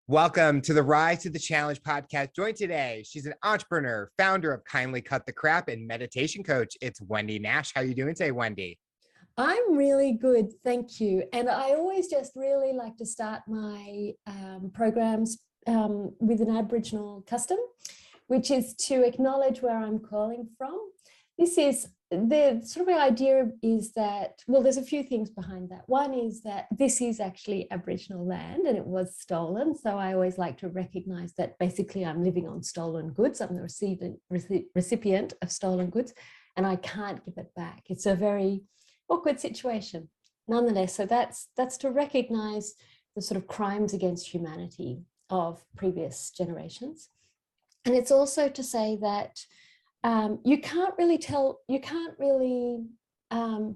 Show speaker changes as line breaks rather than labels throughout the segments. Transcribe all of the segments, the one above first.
Welcome to the Rise to the Challenge podcast. Joined today, she's an entrepreneur, founder of Kindly Cut the Crap, and meditation coach. It's Wendy Nash. How are you doing today, Wendy?
I'm really good, thank you. And I always just really like to start my programs with an Aboriginal custom, which is to acknowledge where I'm calling from. This is the sort of idea is that, well, there's a few things behind that. One is that this is actually Aboriginal land and it was stolen. So I always like to recognize that basically I'm living on stolen goods. I'm the recipient of stolen goods and I can't give it back. It's a very awkward situation nonetheless. So that's to recognize the sort of crimes against humanity of previous generations. And it's also to say that you can't really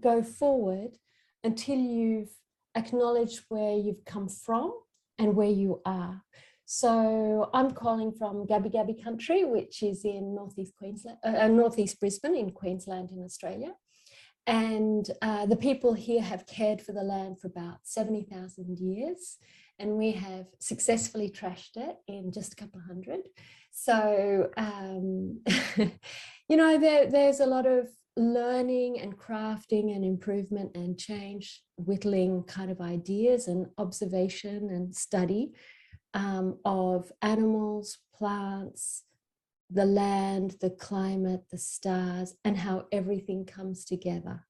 go forward until you've acknowledged where you've come from and where you are. So I'm calling from Gabby Gabby country, which is in northeast Queensland, northeast Brisbane in Queensland in Australia. And the people here have cared for the land for about 70,000 years. And we have successfully trashed it in just a couple of hundred. So, there's a lot of learning and crafting and improvement and change, whittling kind of ideas and observation and study of animals, plants, the land, the climate, the stars, and how everything comes together.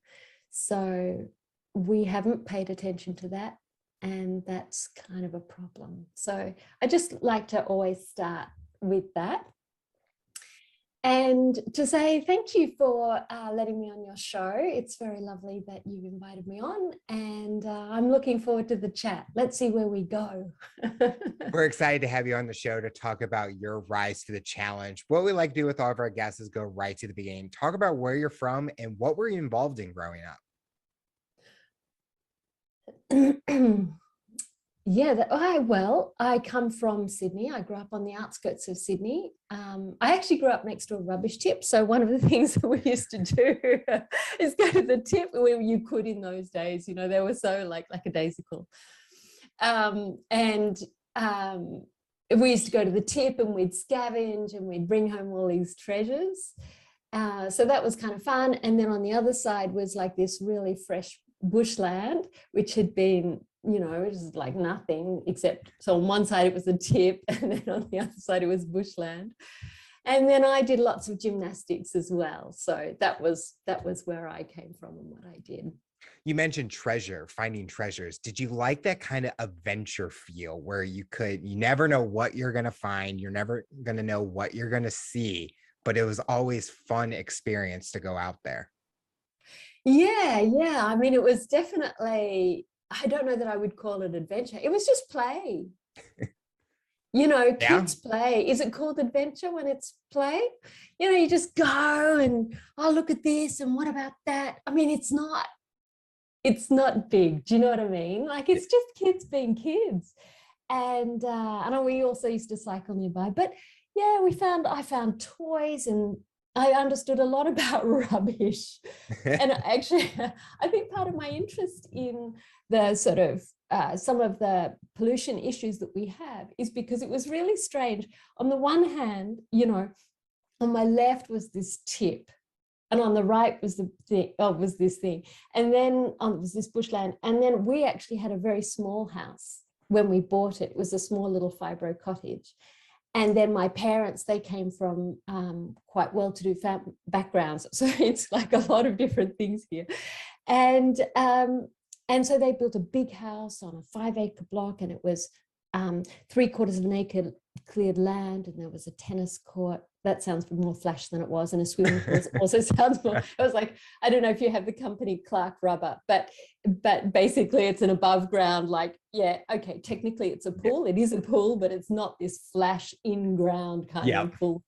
So we haven't paid attention to that, and that's kind of a problem. So I just like to always start with that. And to say thank you for letting me on your show. It's very lovely that you've invited me on, and I'm looking forward to the chat. Let's see where we go.
We're excited to have you on the show to talk about your rise to the challenge. What we like to do with all of our guests is go right to the beginning. Talk about where you're from and what were you involved in growing up?
I come from Sydney. I grew up on the outskirts of Sydney. I actually grew up next to a rubbish tip. So one of the things that we used to do is go to the tip where you could in those days. You know, they were so lackadaisical. We used to go to the tip and we'd scavenge and we'd bring home all these treasures. So that was kind of fun. And then on the other side was like this really fresh bushland, which had been, it was like nothing except, so on one side it was a tip and then on the other side it was bushland. And then I did lots of gymnastics as well. So that was where I came from and what I did.
You mentioned finding treasures. Did you like that kind of adventure feel where you never know what you're going to find, you're never going to know what you're going to see, but it was always fun experience to go out there?
Yeah. I mean, it was definitely, I don't know that I would call it adventure. It was just play. Kids play. Is it called adventure when it's play? You just go and, oh, look at this and what about that? I mean, it's not big. Do you know what I mean? Like, it's just kids being kids. And I know we also used to cycle nearby, but yeah, I found toys and I understood a lot about rubbish. And actually, I think part of my interest in the sort of some of the pollution issues that we have is because it was really strange. On the one hand, on my left was this tip, and on the right was was this thing, and then was this bushland, and then we actually had a very small house when we bought it. It was a small little fibro cottage. And then my parents, they came from quite well-to-do backgrounds. So it's like a lot of different things here. And so they built a big house on a 5-acre block, and it was 3/4 of an acre cleared land, and there was a tennis court. That sounds more flash than it was, and a swimming pool also sounds more. I was like, I don't know if you have the company Clark Rubber, but basically it's an above ground, okay, technically it's a pool. It is a pool, but it's not this flash in ground kind of pool.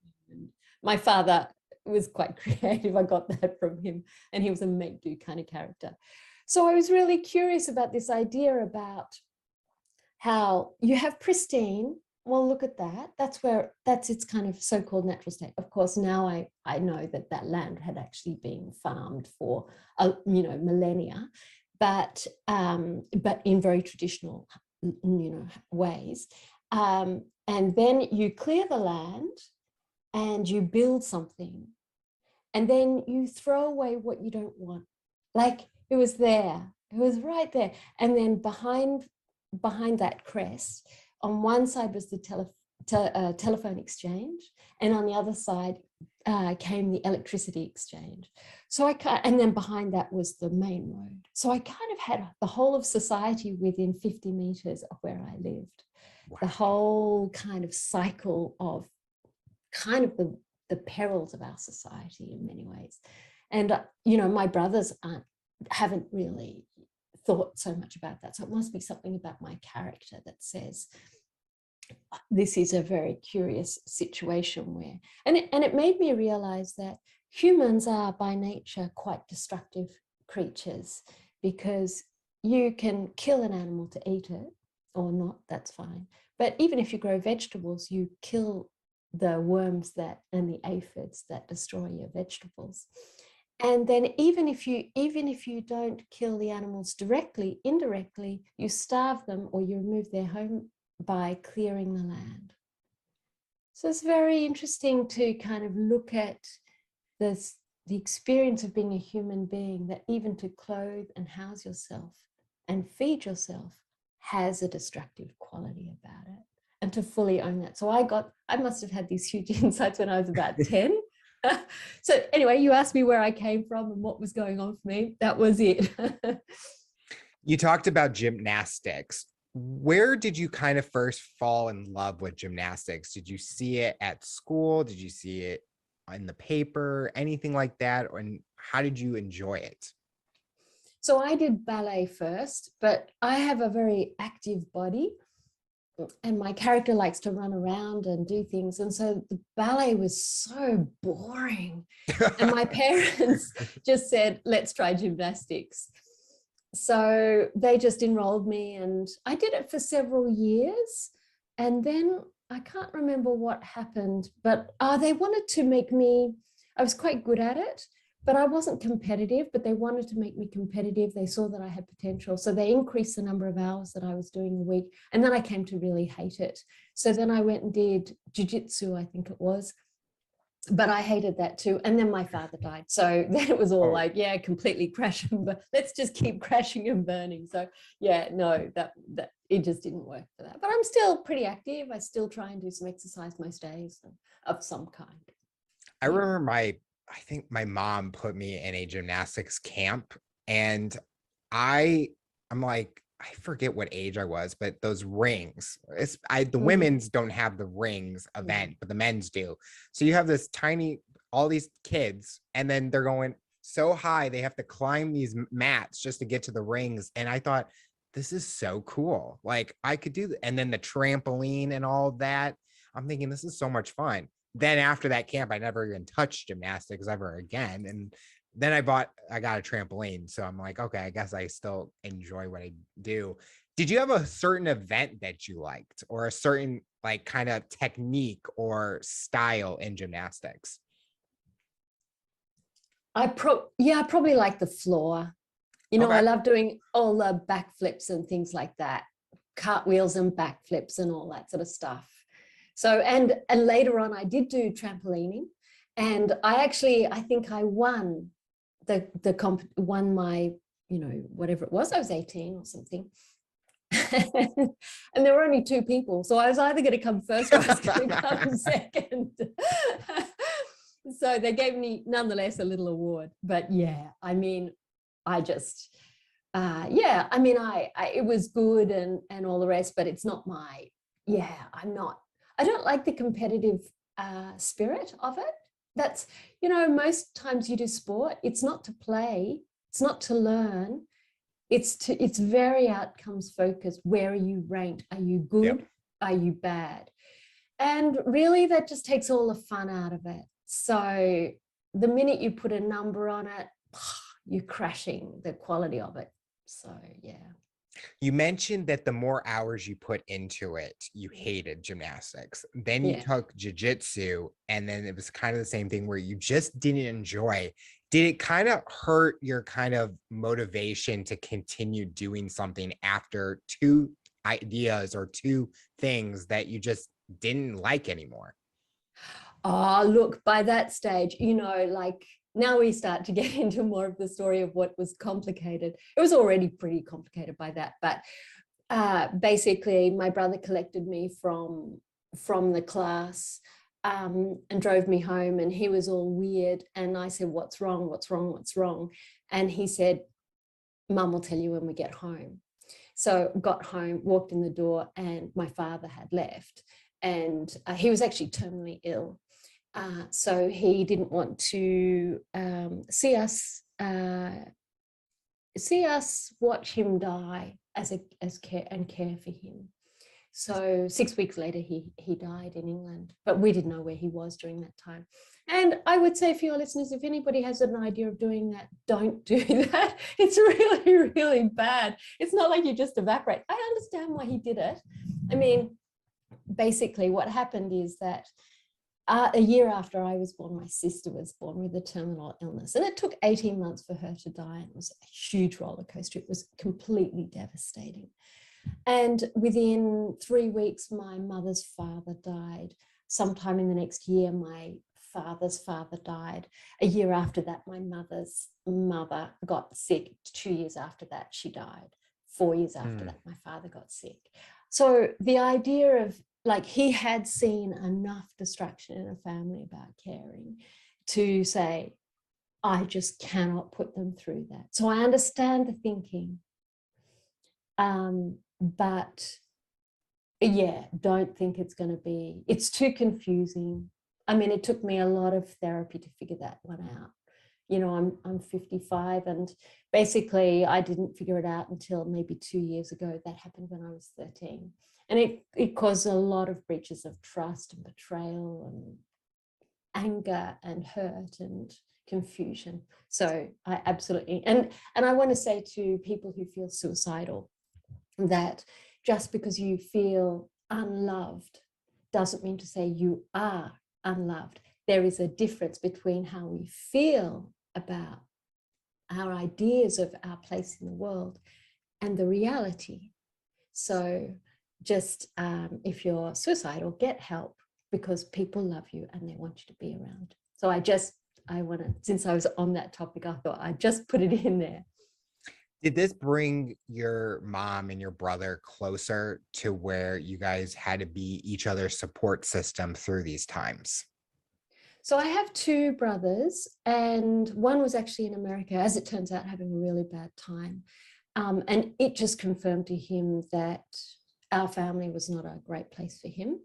My father was quite creative. I got that from him, and he was a make-do kind of character. So I was really curious about this idea about how you have pristine. Well, look at that. That's its kind of so-called natural state. Of course, now I know that land had actually been farmed for, millennia, but in very traditional, ways. And then you clear the land and you build something. And then you throw away what you don't want. Like it was there. It was right there. And then behind that crest, on one side was the telephone exchange, and on the other side came the electricity exchange. So and then behind that was the main road. So I kind of had the whole of society within 50 meters of where I lived. Wow. The whole kind of cycle of kind of the perils of our society in many ways. And, my brothers haven't really thought so much about that. So it must be something about my character that says, this is a very curious situation where, and it made me realize that humans are by nature quite destructive creatures, because you can kill an animal to eat it or not, that's fine. But even if you grow vegetables, you kill the worms and the aphids that destroy your vegetables. And then even if you don't kill the animals directly, indirectly, you starve them or you remove their home by clearing the land. So it's very interesting to kind of look at the experience of being a human being, that even to clothe and house yourself and feed yourself has a destructive quality about it. And to fully own that. So I must have had these huge insights when I was about 10. So anyway, you asked me where I came from and what was going on for me. That was it.
You talked about gymnastics. Where did you kind of first fall in love with gymnastics? Did you see it at school? Did you see it in the paper? Anything like that? And how did you enjoy it?
So I did ballet first, but I have a very active body. And my character likes to run around and do things. And so the ballet was so boring. And my parents just said, let's try gymnastics. So they just enrolled me and I did it for several years. And then I can't remember what happened, but they wanted to make me, I was quite good at it, but I wasn't competitive, but they wanted to make me competitive. They saw that I had potential. So they increased the number of hours that I was doing a week. And then I came to really hate it. So then I went and did jiu-jitsu, I think it was, but I hated that too. And then my father died. So then it was all like, yeah, completely crashing, but let's just keep crashing and burning. So yeah, no, that it just didn't work for that. But I'm still pretty active. I still try and do some exercise most days of some kind.
I remember I think my mom put me in a gymnastics camp, and I'm like, I forget what age I was, but those rings, the women's don't have the rings event, but the men's do. So you have this all these kids, and then they're going so high, they have to climb these mats just to get to the rings. And I thought, this is so cool. Like I could do that. And then the trampoline and all that. I'm thinking this is so much fun. Then after that camp, I never even touched gymnastics ever again. And then I got a trampoline. So I'm like, okay, I guess I still enjoy what I do. Did you have a certain event that you liked, or a certain like kind of technique or style in gymnastics?
I probably like the floor. Okay. I love doing all the backflips and things like that, cartwheels and backflips and all that sort of stuff. So, and later on, I did do trampolining, and I think I won won my, whatever it was. I was 18 or something. And there were only 2 people. So I was either going to come first or I was going to come second. So they gave me, nonetheless, a little award. But yeah, I mean, I just, it was good and all the rest, but it's not I don't like the competitive spirit of it. That's, most times you do sport, it's not to play, it's not to learn, it's very outcomes focused. Where are you ranked? Are you good? Yep. Are you bad? And really that just takes all the fun out of it. So the minute you put a number on it, you're crashing the quality of it. So yeah.
You mentioned that the more hours you put into it, you hated gymnastics. Then you took jiu-jitsu, and then it was kind of the same thing where you just didn't enjoy. Did it kind of hurt your kind of motivation to continue doing something after 2 ideas or two things that you just didn't like anymore?
Oh, look, by that stage, like now we start to get into more of the story of what was complicated. It was already pretty complicated by that, but basically my brother collected me from the class, and drove me home, and he was all weird. And I said, what's wrong? What's wrong? What's wrong? And he said, Mum will tell you when we get home. So got home, walked in the door, and my father had left. And he was actually terminally ill. So he didn't want to see us watch him die as care for him. So 6 weeks later, he died in England, but we didn't know where he was during that time. And I would say for your listeners, if anybody has an idea of doing that, don't do that. It's really, really bad. It's not like you just evaporate. I understand why he did it. I mean, basically what happened is that a year after I was born, my sister was born with a terminal illness, and it took 18 months for her to die. And it was a huge roller coaster. It was completely devastating. And within 3 weeks, my mother's father died. Sometime in the next year, my father's father died. A year after that, my mother's mother got sick. 2 years after that, she died. 4 years after that, my father got sick. So the idea of, like, he had seen enough destruction in a family about caring to say, I just cannot put them through that. So I understand the thinking. But yeah, don't think it's too confusing. I mean, it took me a lot of therapy to figure that one out. I'm 55, and basically I didn't figure it out until maybe 2 years ago. That happened when I was 13. And it caused a lot of breaches of trust and betrayal and anger and hurt and confusion. So I absolutely, and I want to say to people who feel suicidal, that just because you feel unloved doesn't mean to say you are unloved. There is a difference between how we feel about our ideas of our place in the world and the reality. So just if you're suicidal, get help, because people love you and they want you to be around. So I want to, since I was on that topic, I thought I'd just put it in there.
Did this bring your mom and your brother closer to where you guys had to be each other's support system through these times?
So I have two brothers, and one was actually in America, as it turns out, having a really bad time. And it just confirmed to him that our family was not a great place for him.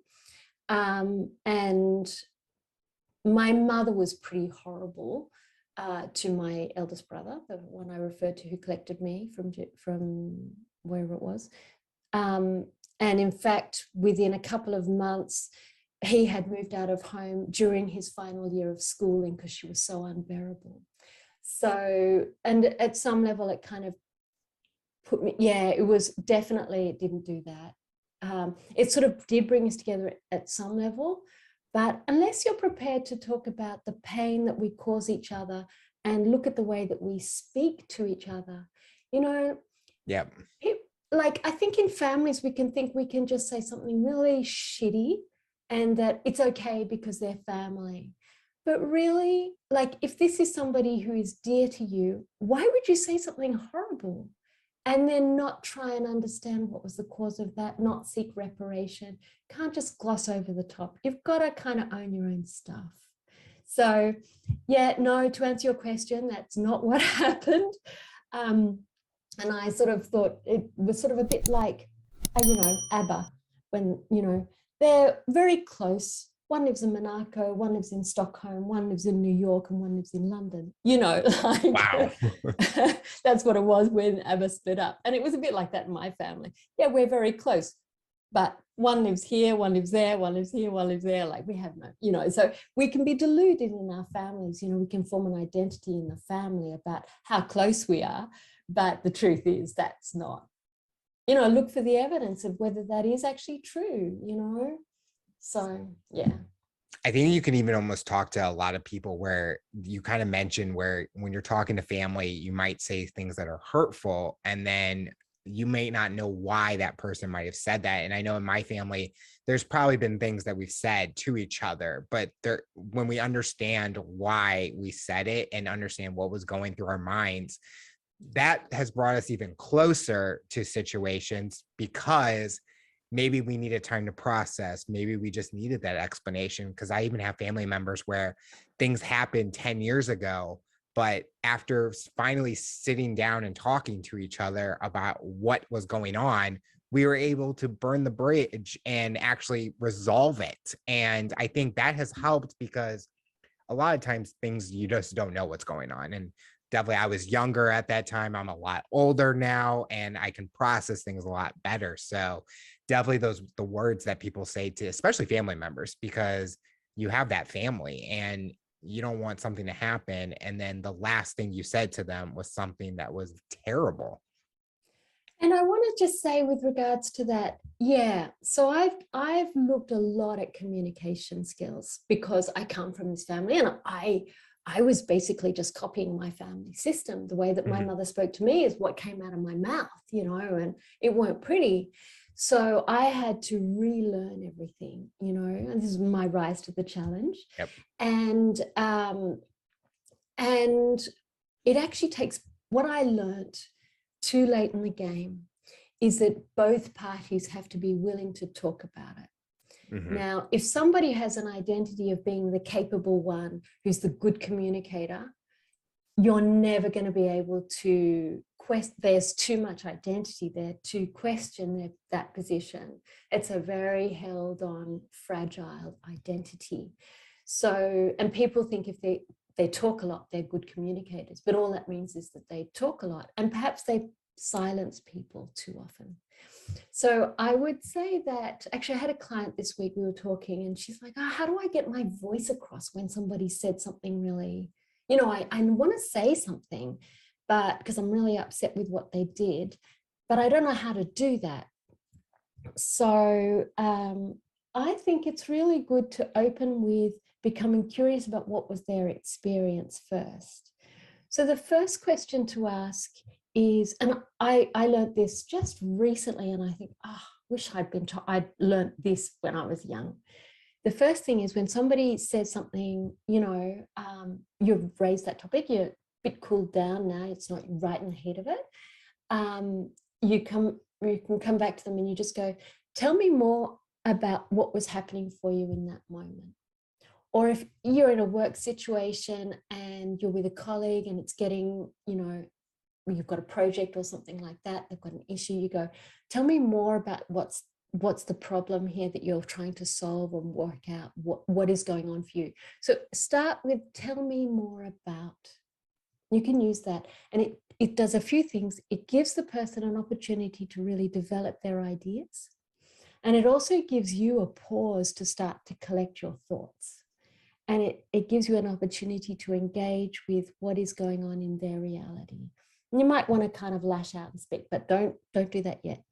And my mother was pretty horrible to my eldest brother, the one I referred to, who collected me from wherever it was. And in fact, within a couple of months, he had moved out of home during his final year of schooling because she was so unbearable. So, and at some level, it kind of put me, it was definitely, it didn't do that. It sort of did bring us together at some level, but unless you're prepared to talk about the pain that we cause each other and look at the way that we speak to each other,
Yep.
Like, I think in families, we can just say something really shitty and that it's okay because they're family. But really, like, if this is somebody who is dear to you, why would you say something horrible? And then not try and understand what was the cause of that, not seek reparation. Can't just gloss over the top. You've got to kind of own your own stuff. So yeah, no, to answer your question, that's not what happened. And I sort of thought it was sort of a bit like, ABBA, when, they're very close. One lives in Monaco, one lives in Stockholm, one lives in New York, and one lives in London. Like,
Wow.
that's what it was when ABBA split up. And it was a bit like that in my family. Yeah, we're very close, but one lives here, one lives there, one lives here, one lives there. Like, we have no, so we can be deluded in our families. We can form an identity in the family about how close we are. But the truth is that's not, look for the evidence of whether that is actually true, So, yeah.
I think you can even almost talk to a lot of people where you kind of mentioned where when you're talking to family, you might say things that are hurtful, and then you may not know why that person might have said that. And I know in my family, there's probably been things that we've said to each other, but when we understand why we said it and understand what was going through our minds, that has brought us even closer to situations, because maybe we needed time to process. Maybe we just needed that explanation. Because I even have family members where things happened 10 years ago, but after finally sitting down and talking to each other about what was going on, we were able to burn the bridge and actually resolve it. And I think that has helped, because a lot of times things you just don't know what's going on. And definitely I was younger at that time. I'm a lot older now and I can process things a lot better. So definitely the words that people say to, especially family members, because you have that family and you don't want something to happen. And then the last thing you said to them was something that was terrible.
And I want to just say with regards to that, yeah. So I've looked a lot at communication skills because I come from this family, and I was basically just copying my family system. The way that my mother spoke to me is what came out of my mouth, and it weren't pretty. So I had to relearn everything, and this is my rise to the challenge.
Yep.
And it actually takes what I learned too late in the game is that both parties have to be willing to talk about it. Now, if somebody has an identity of being the capable one, who's the good communicator, you're never going to be able to there's too much identity there to question that position. It's a very held on, fragile identity. So, and people think if they talk a lot, they're good communicators, but all that means is that they talk a lot, and perhaps they silence people too often. So I would say that, actually I had a client this week, we were talking, and she's like, how do I get my voice across when somebody said something really, I want to say something, but because I'm really upset with what they did, but I don't know how to do that. So I think it's really good to open with becoming curious about what was their experience first. So the first question to ask is, and I learned this just recently, and I think, wish I'd learned this when I was young. The first thing is when somebody says something, you've raised that topic, you're a bit cooled down now, it's not right in the heat of it. You can come back to them and you just go, tell me more about what was happening for you in that moment. Or if you're in a work situation and you're with a colleague and it's getting, you've got a project or something like that, they've got an issue, you go, tell me more about what's the problem here that you're trying to solve and work out what is going on for you. So start with, tell me more about. You can use that. And it does a few things. It gives the person an opportunity to really develop their ideas. And it also gives you a pause to start to collect your thoughts. And it gives you an opportunity to engage with what is going on in their reality. And you might want to kind of lash out and speak, but don't do that yet.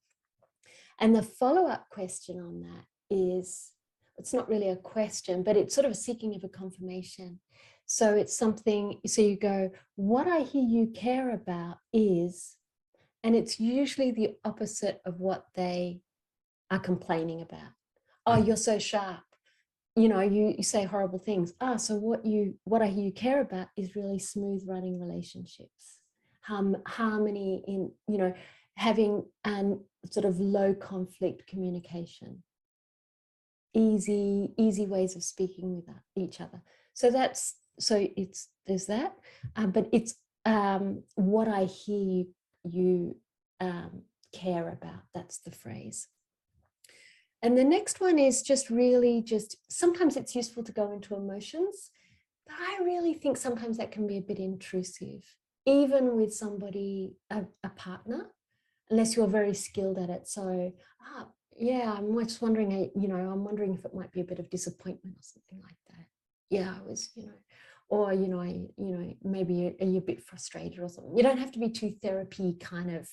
And the follow-up question on that is, it's not really a question, but it's sort of a seeking of a confirmation. So it's something, so you go, what I hear you care about is, and it's usually the opposite of what they are complaining about. Oh, you're so sharp. You say horrible things. So what I hear you care about is really smooth running relationships, harmony in, having sort of low conflict communication, easy ways of speaking with each other. So there's that, but it's what I hear you care about. That's the phrase. And the next one is sometimes it's useful to go into emotions, but I really think sometimes that can be a bit intrusive, even with somebody, a partner, unless you're very skilled at it. So, I'm just wondering, I'm wondering if it might be a bit of disappointment or something like that. Yeah, I was, or, maybe are you a bit frustrated or something? You don't have to be too therapy kind of,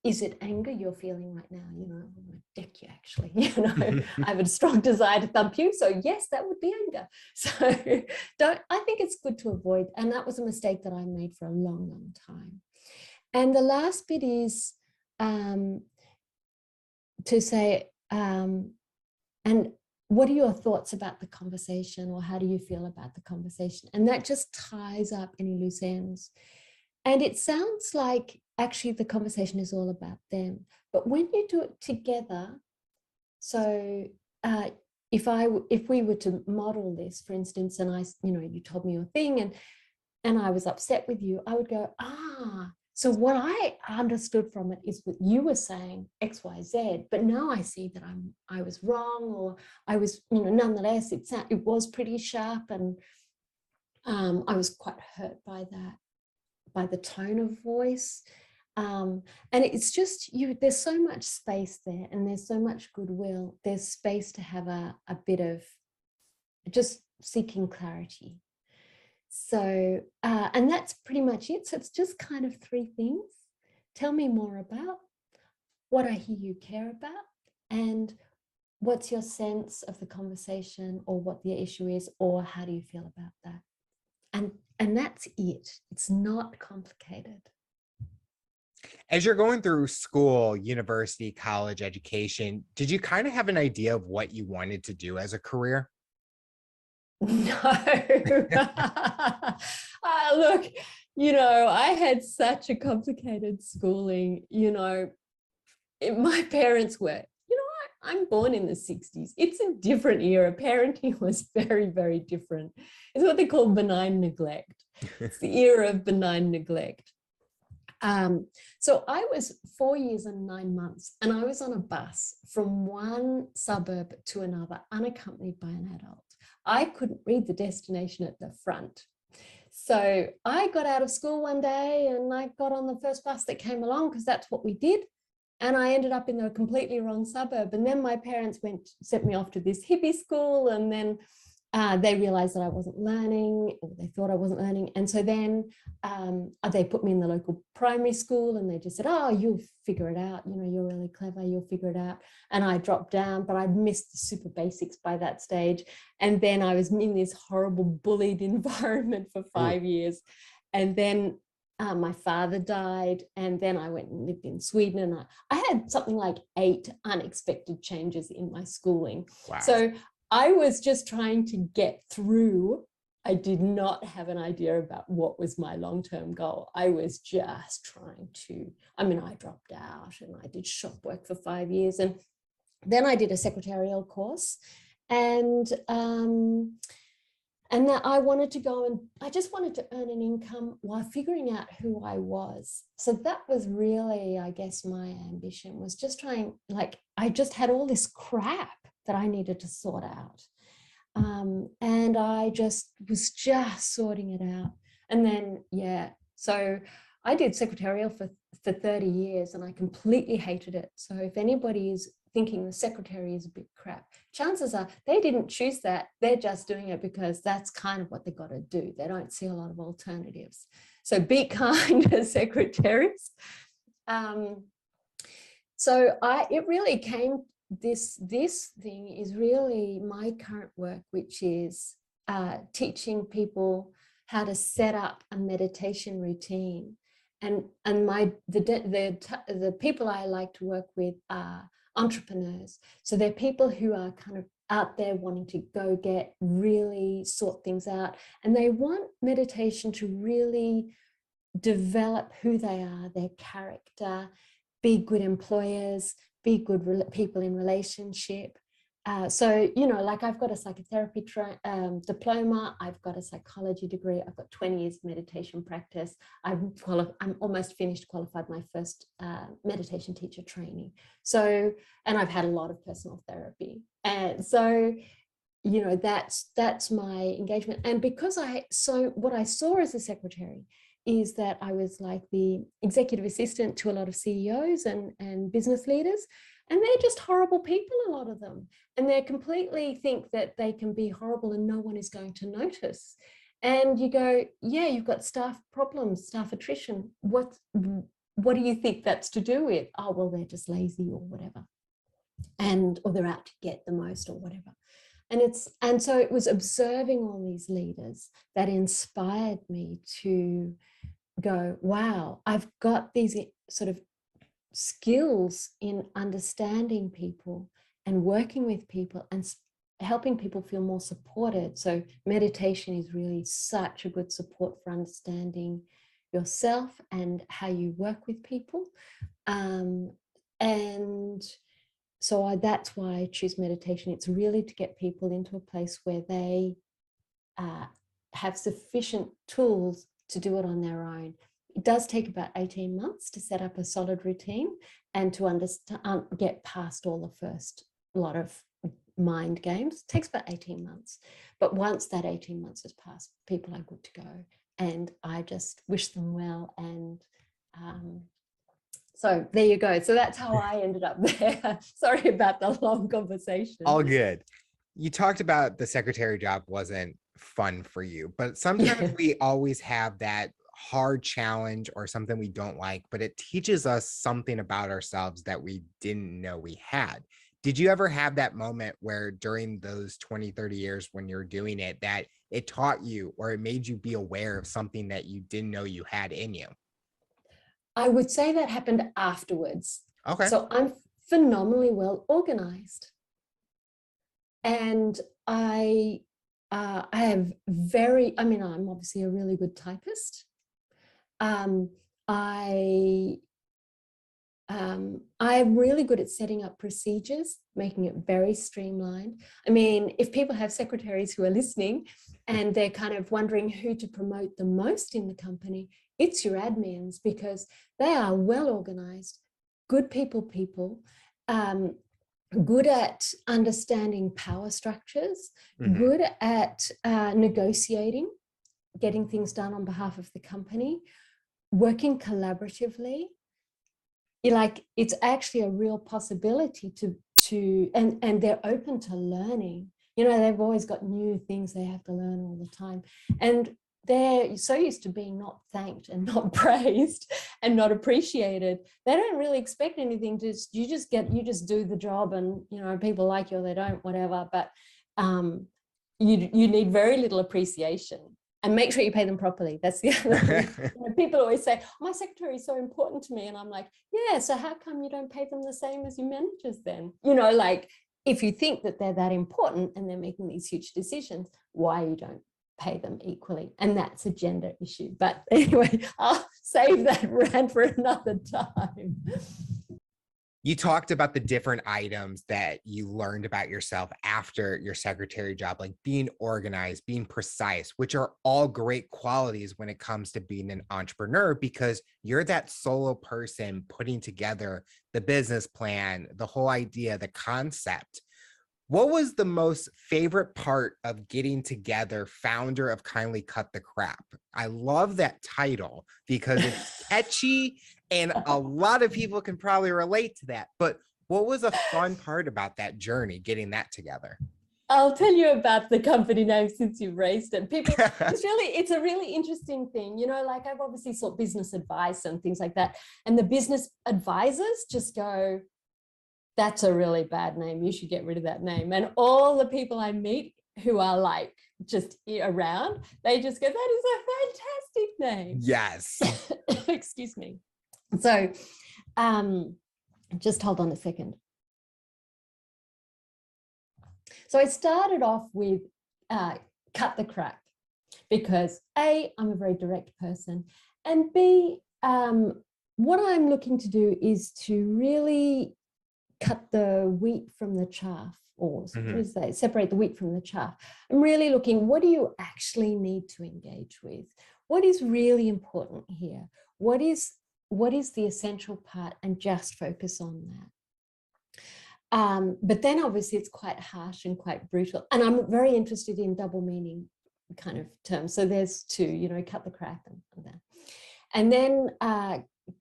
is it anger you're feeling right now? I'm going to deck you actually, I have a strong desire to thump you. So yes, that would be anger. So I think it's good to avoid. And that was a mistake that I made for a long, long time. And the last bit is to say, and what are your thoughts about the conversation, or how do you feel about the conversation? And that just ties up any loose ends. And it sounds like actually the conversation is all about them. But when you do it together, so if we were to model this, for instance, and you told me your thing and I was upset with you, I would go, so what I understood from it is what you were saying, X, Y, Z, but now I see that I was wrong, or I was, nonetheless, it was pretty sharp, and I was quite hurt by that, by the tone of voice. And it's just there's so much space there, and there's so much goodwill. There's space to have a bit of just seeking clarity. So, and that's pretty much it. So it's just kind of 3 things. Tell me more about what I hear you care about, and what's your sense of the conversation, or what the issue is, or how do you feel about that? And that's it. It's not complicated.
As you're going through school, university, college education, did you kind of have an idea of what you wanted to do as a career?
No. Look, I had such a complicated schooling. My parents were, I'm born in the 60s. It's a different era. Parenting was very, very different. It's what they call benign neglect. It's the era of benign neglect. So I was 4 years and 9 months, and I was on a bus from one suburb to another, unaccompanied by an adult. I couldn't read the destination at the front. So I got out of school one day and I got on the first bus that came along, because that's what we did. And I ended up in the completely wrong suburb. And then my parents sent me off to this hippie school, and then they realized that I wasn't learning, or they thought I wasn't learning. And so then they put me in the local primary school, and they just said, oh, you'll figure it out. You're really clever, you'll figure it out. And I dropped down, but I'd missed the super basics by that stage. And then I was in this horrible bullied environment for 5 years. And then my father died, and then I went and lived in Sweden, and I had something like 8 unexpected changes in my schooling.
Wow.
So I was just trying to get through. I did not have an idea about what was my long-term goal. I was just trying to, I dropped out and I did shop work for 5 years. And then I did a secretarial course, and that I wanted to go, and I just wanted to earn an income while figuring out who I was. So that was really, I guess, my ambition, was just trying, I just had all this crap that I needed to sort out. And I just was just sorting it out. And then, so I did secretarial for 30 years, and I completely hated it. So if anybody is thinking the secretary is a bit crap, chances are they didn't choose that. They're just doing it because that's kind of what they got to do. They don't see a lot of alternatives. So be kind as secretaries. So it really came, this thing is really my current work, which is teaching people how to set up a meditation routine. And the people I like to work with are entrepreneurs. So they're people who are kind of out there wanting to go really sort things out. And they want meditation to really develop who they are, their character, be good employers, be good people in relationship. So, I've got a psychotherapy diploma, I've got a psychology degree, I've got 20 years of meditation practice. I'm almost finished, qualified my first meditation teacher training. So, and I've had a lot of personal therapy. And so, that's my engagement. And because what I saw as a secretary is that I was like the executive assistant to a lot of CEOs and business leaders. And they're just horrible people, a lot of them. And they completely think that they can be horrible and no one is going to notice. And you go, yeah, you've got staff problems, staff attrition. What do you think that's to do with? Oh, well, they're just lazy or whatever. Or they're out to get the most or whatever. And so it was observing all these leaders that inspired me to go, wow, I've got these sort of skills in understanding people and working with people and helping people feel more supported. So meditation is really such a good support for understanding yourself and how you work with people. And so that's why I choose meditation. It's really to get people into a place where they have sufficient tools to do it on their own. It does take about 18 months to set up a solid routine and to understand, get past all the first lot of mind games. It takes about 18 months. But once that 18 months has passed, people are good to go. And I just wish them well. And so there you go. So that's how I ended up there. Sorry about the long conversation.
All good. You talked about the secretary job wasn't fun for you, but sometimes we always have that hard challenge or something we don't like, but it teaches us something about ourselves that we didn't know we had. Did you ever have that moment where during those 20, 30 years when you're doing it, that it taught you or it made you be aware of something that you didn't know you had in you?
I would say that happened afterwards.
Okay.
So I'm phenomenally well organized. And I have I'm obviously a really good typist. I'm really good at setting up procedures, making it very streamlined. I mean, if people have secretaries who are listening and they're kind of wondering who to promote the most in the company, it's your admins, because they are well organized, good people, good at understanding power structures, good at negotiating, getting things done on behalf of the company, working collaboratively. It's actually a real possibility and they're open to learning. They've always got new things they have to learn all the time. And they're so used to being not thanked and not praised and not appreciated. They don't really expect anything. You just do the job, and people like you or they don't, whatever. But you need very little appreciation, and make sure you pay them properly. That's the other thing. People always say, my secretary is so important to me, and I'm like, yeah. So how come you don't pay them the same as your managers then? If you think that they're that important and they're making these huge decisions, why you don't pay them equally? And that's a gender issue. But anyway, I'll save that rant for another time.
You talked about the different items that you learned about yourself after your secretary job, like being organized, being precise, which are all great qualities when it comes to being an entrepreneur, because you're that solo person putting together the business plan, the whole idea, the concept. What was the most favorite part of getting together founder of Kindly Cut the Crap? I love that title because it's catchy and a lot of people can probably relate to that. But what was a fun part about that journey, getting that together?
I'll tell you about the company name since you've raised it. It's a really interesting thing. I've obviously sought business advice and things like that. And the business advisors just go, that's a really bad name. You should get rid of that name. And all the people I meet who are just around, they just go, that is a fantastic name.
Yes.
Excuse me. So just hold on a second. So I started off with Cut the Crap because A, I'm a very direct person, and B, what I'm looking to do is to really cut the wheat from the chaff, or separate the wheat from the chaff. I'm really looking, what do you actually need to engage with? What is really important here? What is the essential part, and just focus on that. But then obviously it's quite harsh and quite brutal. And I'm very interested in double meaning kind of terms. So there's two, cut the crap and that. And then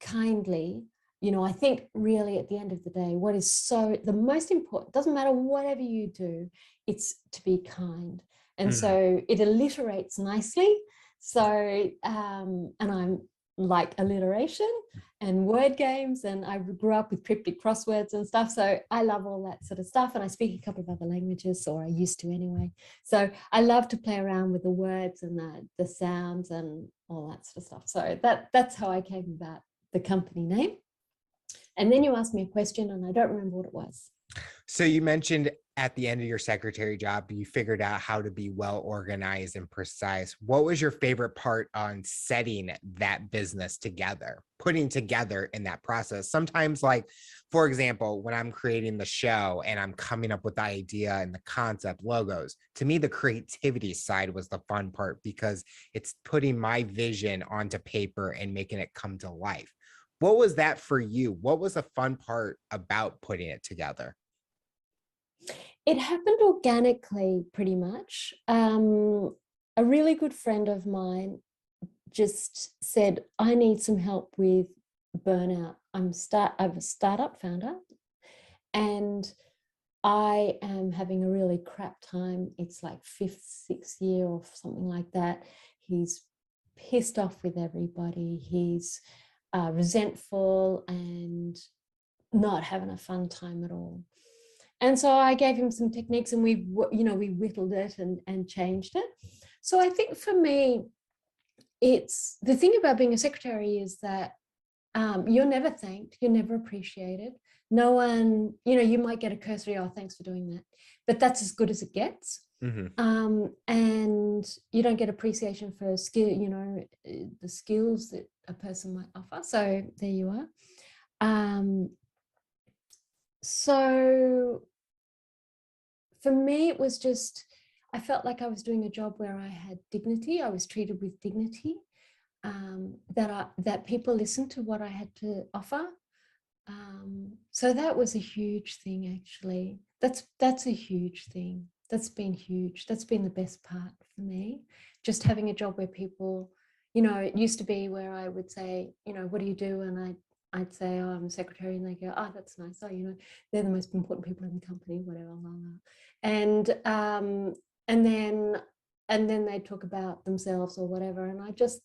kindly, I think really at the end of the day, what is the most important, doesn't matter whatever you do, it's to be kind. And so it alliterates nicely. So, and like alliteration and word games, and I grew up with cryptic crosswords and stuff. So I love all that sort of stuff. And I speak a couple of other languages, or I used to anyway. So I love to play around with the words and the sounds and all that sort of stuff. So that's how I came about the company name. And then you asked me a question and I don't remember what it was.
So you mentioned at the end of your secretary job, you figured out how to be well organized and precise. What was your favorite part on setting that business together, putting together in that process? Sometimes, like, for example, when I'm creating the show and I'm coming up with the idea and the concept logos, to me, the creativity side was the fun part because it's putting my vision onto paper and making it come to life. What was that for you? What was the fun part about putting it together?
It happened organically, pretty much. A really good friend of mine just said, I need some help with burnout. I'm a startup founder and I am having a really crap time. It's like fifth, sixth year or something like that. He's pissed off with everybody. He's resentful and not having a fun time at all. And so I gave him some techniques and we whittled it and changed it. So I think for me, it's the thing about being a secretary is that you're never thanked, you're never appreciated. No one, you might get a cursory, oh, thanks for doing that. But that's as good as it gets. Mm-hmm. And you don't get appreciation for skill, the skills that a person might offer. So there you are. So for me, it was just, I felt like I was doing a job where I had dignity. I was treated with dignity, that people listened to what I had to offer. So that was a huge thing, actually. That's a huge thing. That's been huge. That's been the best part for me. Just having a job where people, it used to be where I would say, what do you do? And I'd say, oh, I'm a secretary, and they go, oh, that's nice. Oh, they're the most important people in the company, whatever. Blah, blah. And then they'd talk about themselves or whatever, and I just,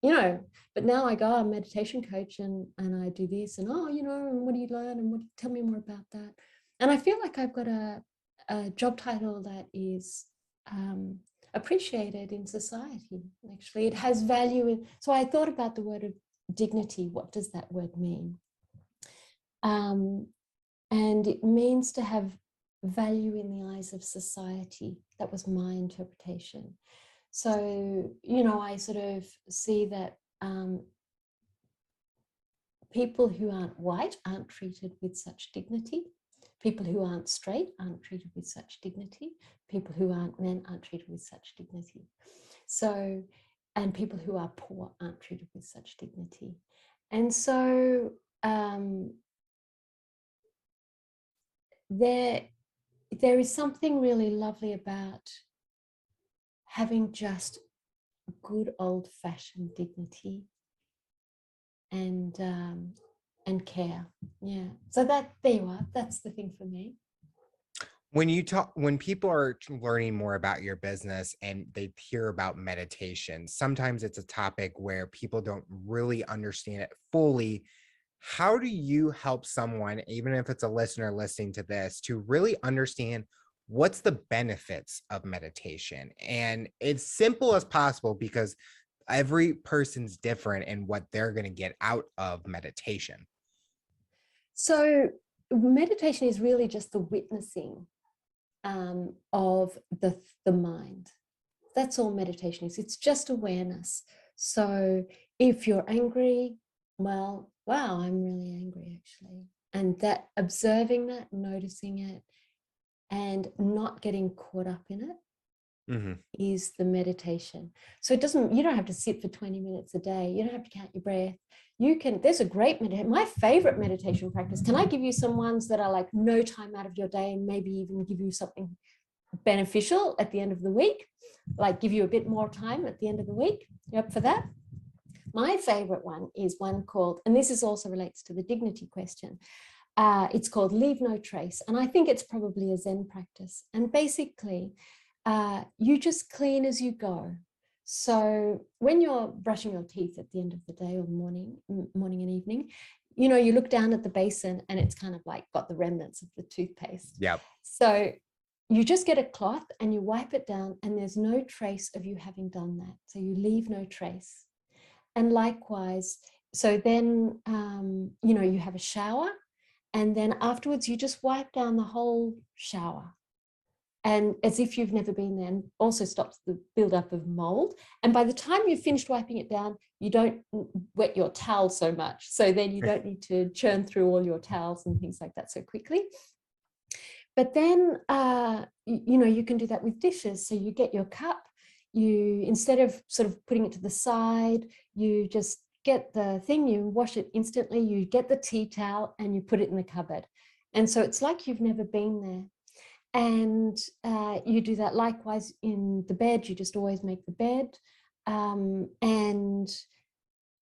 but now I go, I'm a meditation coach, and I do this, and and what do you learn, and tell me more about that. And I feel like I've got a job title that is appreciated in society. Actually, it has value. So I thought about the word of dignity. What does that word mean? And it means to have value in the eyes of society. That was my interpretation. So, I sort of see that people who aren't white aren't treated with such dignity. People who aren't straight aren't treated with such dignity. People who aren't men aren't treated with such dignity. So, and people who are poor aren't treated with such dignity. And so there is something really lovely about having just good old-fashioned dignity and care. Yeah. So there you are. That's the thing for me.
When people are learning more about your business and they hear about meditation, sometimes it's a topic where people don't really understand it fully. How do you help someone, even if it's a listener listening to this, to really understand what's the benefits of meditation? And it's simple as possible because every person's different in what they're going to get out of meditation.
So meditation is really just the witnessing of the mind. That's all meditation is. It's just awareness. So if you're angry, well, wow, I'm really angry actually. And that observing that, noticing it, and not getting caught up in it is the meditation. So you don't have to sit for 20 minutes a day. You don't have to count your breath. There's a great meditation. My favorite meditation practice. Can I give you some ones that are like no time out of your day and maybe even give you something beneficial at the end of the week? Like give you a bit more time at the end of the week. You up for that? My favorite one is one called, and this is also relates to the dignity question. It's called Leave No Trace. And I think it's probably a Zen practice. And basically, you just clean as you go. So when you're brushing your teeth at the end of the day or morning and evening, you know, you look down at the basin and it's kind of like got the remnants of the toothpaste.
Yep.
So you just get a cloth and you wipe it down, and there's no trace of you having done that. So you leave no trace. And likewise, so then, you know, you have a shower, and then afterwards you just wipe down the whole shower, and as if you've never been there, and also stops the buildup of mold. And by the time you've finished wiping it down, you don't wet your towel so much. So then you don't need to churn through all your towels and things like that so quickly. But then, you know, you can do that with dishes. So you get your cup, you, instead of sort of putting it to the side, you just get the thing, you wash it instantly, you get the tea towel and you put it in the cupboard. And so it's like you've never been there. And you do that likewise in the bed. You just always make the bed. And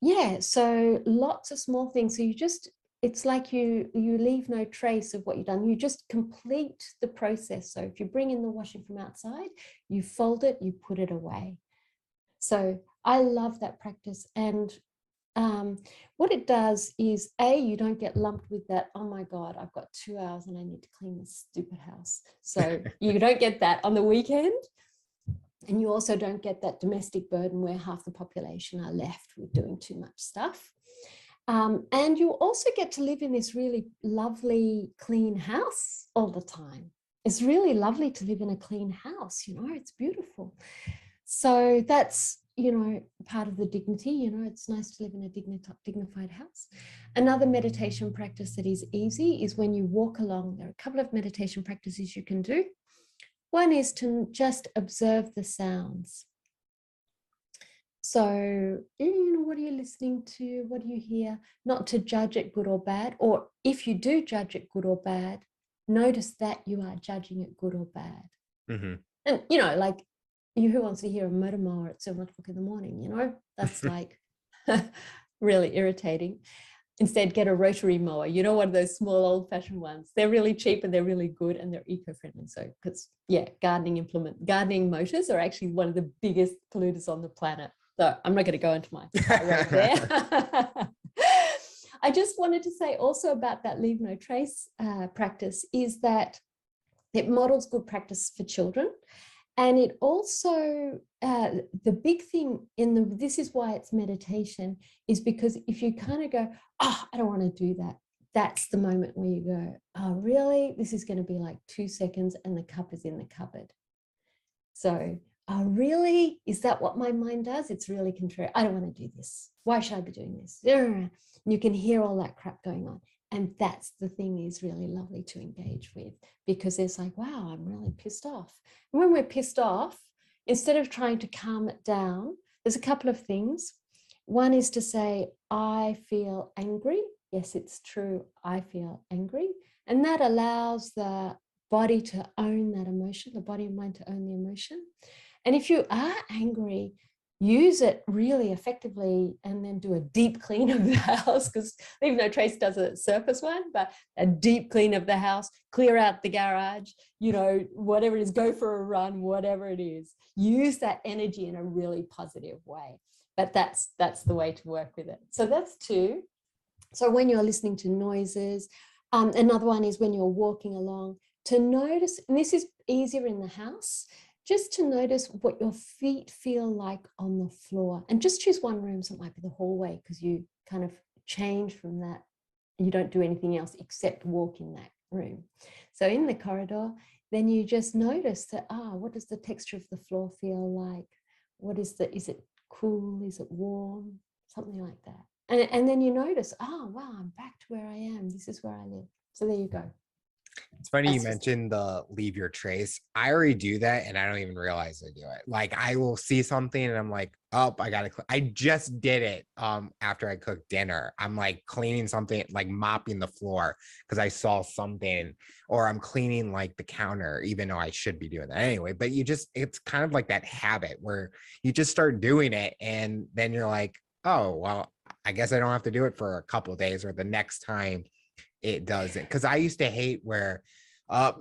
yeah, so lots of small things. So you just, it's like you leave no trace of what you've done. You just complete the process. So if you bring in the washing from outside, you fold it, you put it away. So I love that practice. And what it does is, you don't get lumped with that, oh my God, I've got 2 hours and I need to clean this stupid house. So you don't get that on the weekend. And you also don't get that domestic burden where half the population are left with doing too much stuff. And you also get to live in this really lovely, clean house all the time. It's really lovely to live in a clean house, you know, it's beautiful. So that's, you know, part of the dignity, you know, it's nice to live in a dignified house. Another meditation practice that is easy is when you walk along. There are a couple of meditation practices you can do. One is to just observe the sounds. So, you know, what are you listening to? What do you hear? Not to judge it good or bad, or if you do judge it good or bad, notice that you are judging it good or bad.
Mm-hmm.
And, you know, like, who wants to hear a motor mower at 7:00 in the morning? You know, that's like really irritating. Instead, get a rotary mower, you know, one of those small old fashioned ones. They're really cheap and they're really good and they're eco-friendly. So, because yeah, gardening motors are actually one of the biggest polluters on the planet. So I'm not going to go into my tirade there. I just wanted to say also about that leave no trace practice is that it models good practice for children. And it also, the big thing this is why it's meditation, is because if you kind of go, oh, I don't want to do that, that's the moment where you go, oh, really? This is going to be like 2 seconds and the cup is in the cupboard. So, oh, really? Is that what my mind does? It's really contrary. I don't want to do this. Why should I be doing this? You can hear all that crap going on. And that's the thing is really lovely to engage with, because it's like, wow, I'm really pissed off. And when we're pissed off, instead of trying to calm it down, there's a couple of things. One is to say, I feel angry. Yes, it's true. I feel angry. And that allows the body to own that emotion, the body and mind to own the emotion. And if you are angry, use it really effectively and then do a deep clean of the house, because Leave No Trace does a surface one, but a deep clean of the house, clear out the garage, you know, whatever it is, go for a run, whatever it is. Use that energy in a really positive way. But that's the way to work with it. So that's 2. So when you're listening to noises, another one is when you're walking along, to notice, and this is easier in the house, just to notice what your feet feel like on the floor, and just choose one room. So it might be the hallway, because you kind of change from that. You don't do anything else except walk in that room. So in the corridor, then you just notice that, what does the texture of the floor feel like? Is it cool? Is it warm? Something like that. And then you notice, wow, I'm back to where I am. This is where I live. So there you go.
It's funny you mentioned the leave your trace. I already do that and I don't even realize I do it. Like I will see something and I'm like, oh, I just did it after I cooked dinner. I'm like cleaning something, like mopping the floor because I saw something, or I'm cleaning like the counter, even though I should be doing that anyway. But it's kind of like that habit where you just start doing it and then you're like, oh, well, I guess I don't have to do it for a couple of days, or the next time it doesn't. Because I used to hate where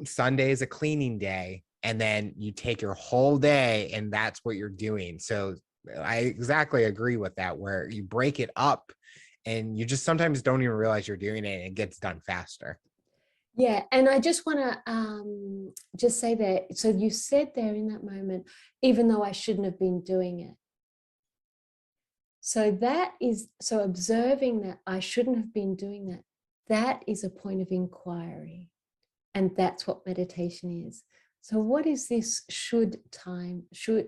Sunday is a cleaning day and then you take your whole day and that's what you're doing. So I exactly agree with that, where you break it up and you just sometimes don't even realize you're doing it and it gets done faster.
Yeah, and I just want to just say that. So you said there in that moment, even though I shouldn't have been doing it. So observing that I shouldn't have been doing that, that is a point of inquiry. And that's what meditation is. So what is this should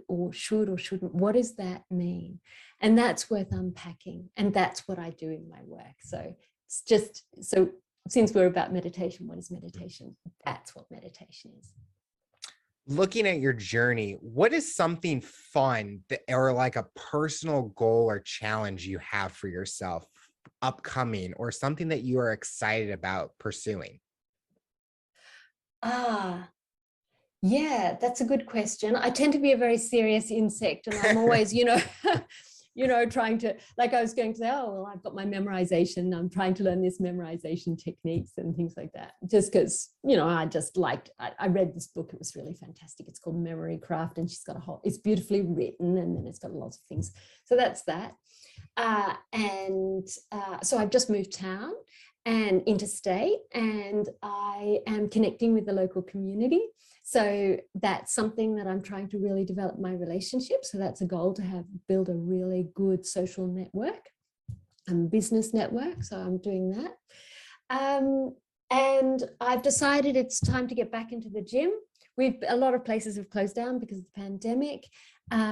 or shouldn't? What does that mean? And that's worth unpacking. And that's what I do in my work. So it's just, so since we're about meditation, what is meditation? That's what meditation is.
Looking at your journey, what is something fun that, or like a personal goal or challenge you have for yourself upcoming, or something that you are excited about pursuing?
Yeah, that's a good question. I tend to be a very serious insect, and I'm always, trying to, like I was going to say, oh, well, I've got my memorization. I'm trying to learn this memorization techniques and things like that. Just because, I read this book. It was really fantastic. It's called Memory Craft, and she's got it's beautifully written, and then it's got lots of things. So that's that. So I've just moved town and interstate, and I am connecting with the local community. So that's something that I'm trying to really develop my relationship. So that's a goal, to build a really good social network and business network. So I'm doing that. And I've decided it's time to get back into the gym. A lot of places have closed down because of the pandemic.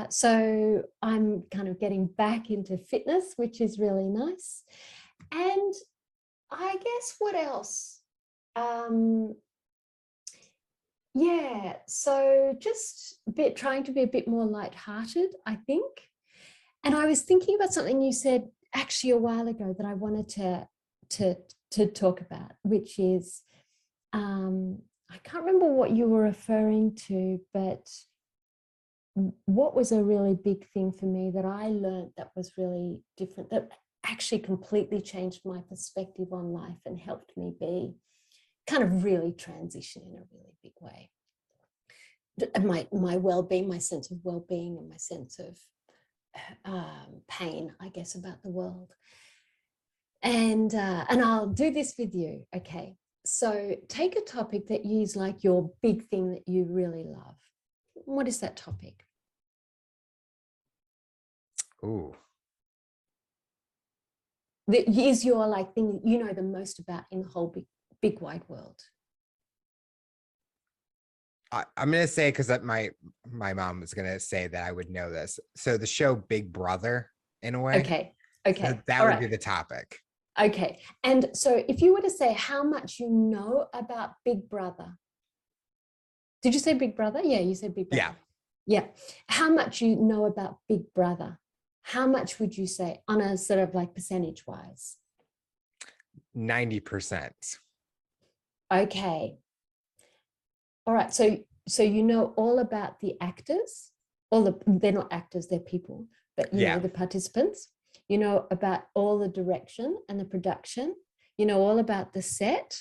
So I'm kind of getting back into fitness, which is really nice. And I guess what else? So just trying to be a bit more lighthearted, I think. And I was thinking about something you said actually a while ago that I wanted to talk about, which is, I can't remember what you were referring to, but what was a really big thing for me that I learned that was really different, that actually completely changed my perspective on life and helped me be kind of really transition in a really big way. My well-being, my sense of well-being, and my sense of pain, I guess, about the world. And I'll do this with you. Okay. So take a topic that is like your big thing that you really love. What is that topic?
Ooh.
That is your like thing that you know the most about in the whole big wide world.
I'm gonna say, because my mom was gonna say that I would know this. So the show Big Brother, in a way.
Okay.
So that would be the topic.
Okay. And so if you were to say how much you know about Big Brother. Did you say Big Brother? Yeah, you said Big Brother. Yeah. How much you know about Big Brother? How much would you say on a sort of like percentage wise?
90%.
Okay. All right. So you know all about the actors, they're not actors, they're people, but you know the participants. You know about all the direction and the production. You know all about the set.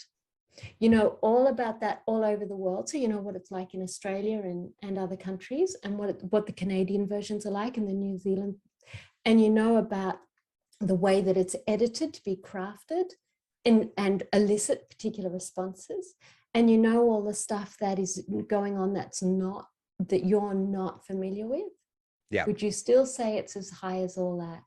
You know all about that all over the world. So you know what it's like in Australia and other countries, and what the Canadian versions are like, and the New Zealand. And you know about the way that it's edited to be crafted and elicit particular responses. And you know all the stuff that is going on that you're not familiar with.
Yeah.
Would you still say it's as high as all that?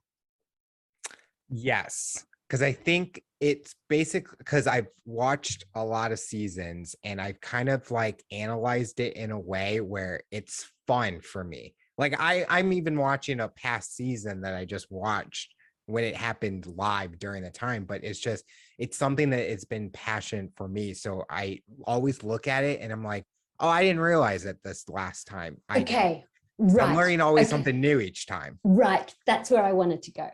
Yes, because I think it's basically because I've watched a lot of seasons and I've kind of like analyzed it in a way where it's fun for me. Like I'm even watching a past season that I just watched when it happened live during the time, but it's something that it's been passion for me. So I always look at it and I'm like, oh, I didn't realize it this last time.
Okay.
So I'm learning always something new each time.
Right. That's where I wanted to go.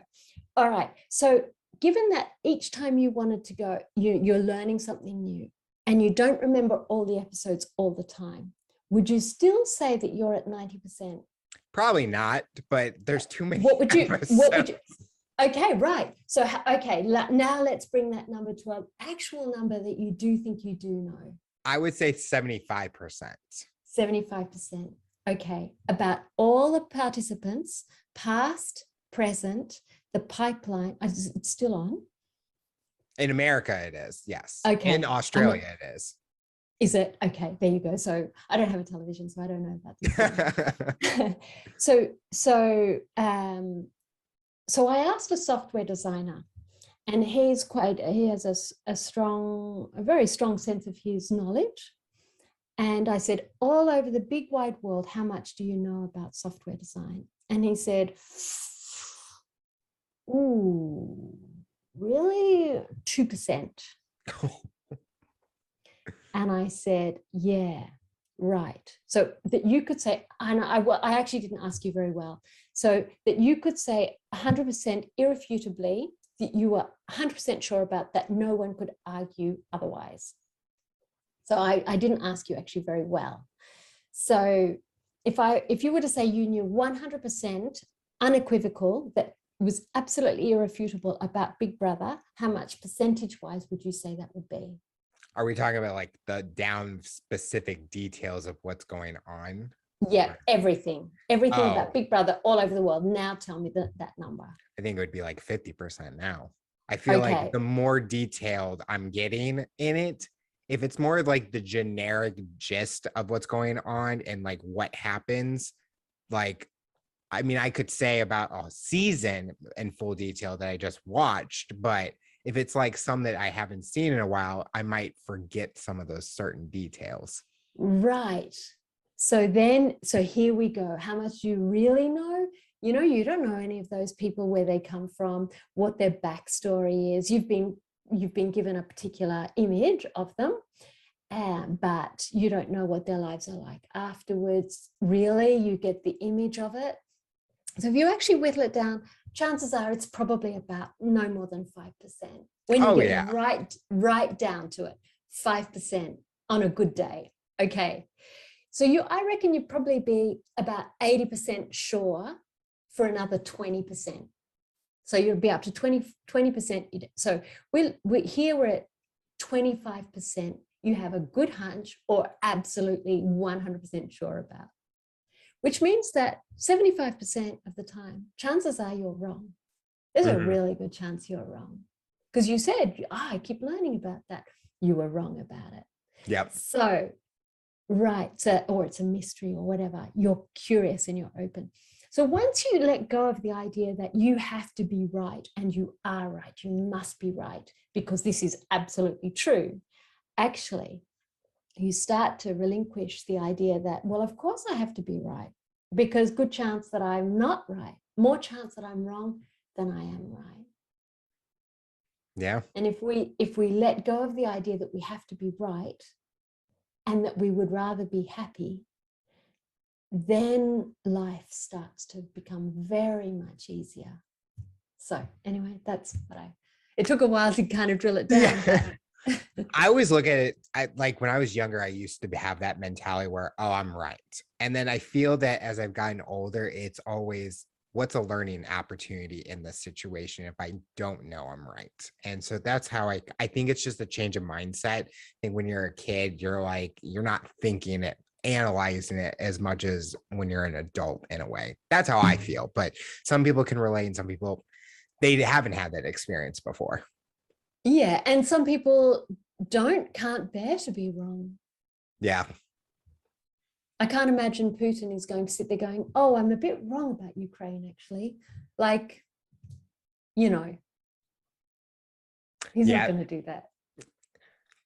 All right. So given that each time you wanted to go, you're learning something new and you don't remember all the episodes all the time, would you still say that you're at 90%?
Probably not, but there's too many.
What would you? Okay, right. So, okay, now let's bring that number to an actual number that you do think you do know.
I would say 75%.
75%. Okay, about all the participants, past, present, the pipeline. It's still on.
In America, it is. Yes. In
Okay.
Australia, it is.
Is it? Okay, there you go. So I don't have a television, so I don't know about this. So I asked a software designer, and he has a very strong sense of his knowledge. And I said, all over the big wide world, how much do you know about software design? And he said, ooh, really? 2%. And I said, yeah, right. So that you could say, and I actually didn't ask you very well. So that you could say 100% irrefutably that you were 100% sure about that, no one could argue otherwise. So I didn't ask you actually very well. So if you were to say you knew 100% unequivocal that was absolutely irrefutable about Big Brother, how much percentage-wise would you say that would be?
Are we talking about like the down specific details of what's going on?
Yeah, everything about Big Brother all over the world. Now tell me that number.
I think it would be like 50% now. I feel
Okay.
like the more detailed I'm getting in it, if it's more like the generic gist of what's going on and like what happens, like, I mean, I could say about a season in full detail that I just watched, but if it's like some that I haven't seen in a while, I might forget some of those certain details.
Right. So here we go. How much you really know? You know, you don't know any of those people, where they come from, what their backstory is. You've been given a particular image of them, but you don't know what their lives are like afterwards. Really, you get the image of it. So if you actually whittle it down, chances are it's probably about no more than 5%. When you get right down to it, 5% on a good day. Okay. So I reckon you'd probably be about 80% sure for another 20%. So you'll be up to 20%. So we're at 25%. You have a good hunch or absolutely 100% sure about, which means that 75% of the time, chances are you're wrong. There's a really good chance you're wrong, because you said, I keep learning about that. You were wrong about it.
Yep.
So, right. So, or it's a mystery or whatever. You're curious and you're open. So once you let go of the idea that you have to be right and you are right, you must be right because this is absolutely true, actually, you start to relinquish the idea that, well, of course I have to be right, because good chance that I'm not right, more chance that I'm wrong than I am right.
Yeah.
And if we let go of the idea that we have to be right and that we would rather be happy, then life starts to become very much easier. So anyway, that's what it took a while to kind of drill it down.
Yeah. I always look at it, like when I was younger, I used to have that mentality where, oh, I'm right. And then I feel that as I've gotten older, it's always, what's a learning opportunity in this situation if I don't know I'm right? And so that's how I think it's just a change of mindset. I think when you're a kid, you're not thinking it, analyzing it as much as when you're an adult in a way. That's how I feel. But some people can relate and some people, they haven't had that experience before.
Yeah. And some people can't bear to be wrong.
Yeah.
I can't imagine Putin is going to sit there going, oh, I'm a bit wrong about Ukraine, actually. Like, he's not going to do that.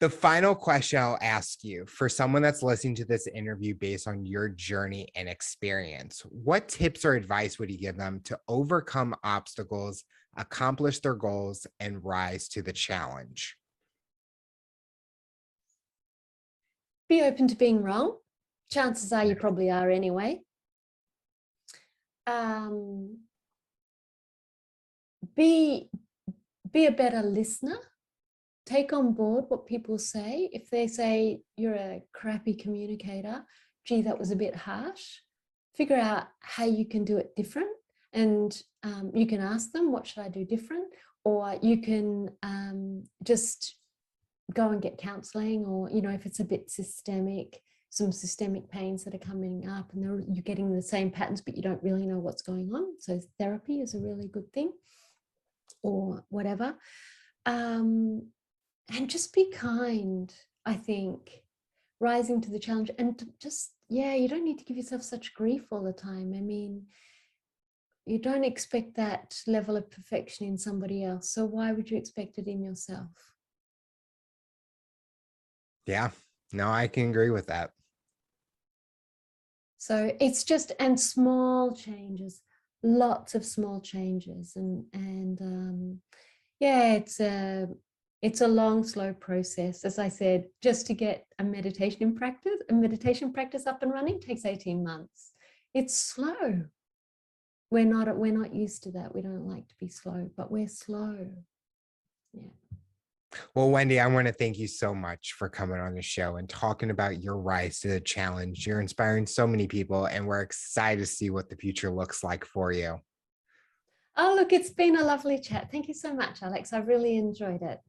The final question I'll ask you, for someone that's listening to this interview based on your journey and experience, what tips or advice would you give them to overcome obstacles, accomplish their goals, and rise to the challenge?
Be open to being wrong. Chances are you probably are anyway. Be a better listener. Take on board what people say. If they say you're a crappy communicator, gee, that was a bit harsh. Figure out how you can do it different. And you can ask them, what should I do different? Or you can just go and get counseling, or, if it's a bit systemic, some systemic pains that are coming up, and you're getting the same patterns, but you don't really know what's going on. So therapy is a really good thing, or whatever. And just be kind, I think, rising to the challenge, and just, you don't need to give yourself such grief all the time. I mean, you don't expect that level of perfection in somebody else. So why would you expect it in yourself?
Yeah, no, I can agree with that.
So it's just, and small changes, lots of small changes. And yeah, it's a long, slow process. As I said, just to get a meditation practice up and running takes 18 months. It's slow. We're not used to that. We don't like to be slow, but we're slow. Yeah.
Well, Wendy, I want to thank you so much for coming on the show and talking about your rise to the challenge. You're inspiring so many people, and we're excited to see what the future looks like for you.
Oh, look, it's been a lovely chat. Thank you so much, Alex. I really enjoyed it.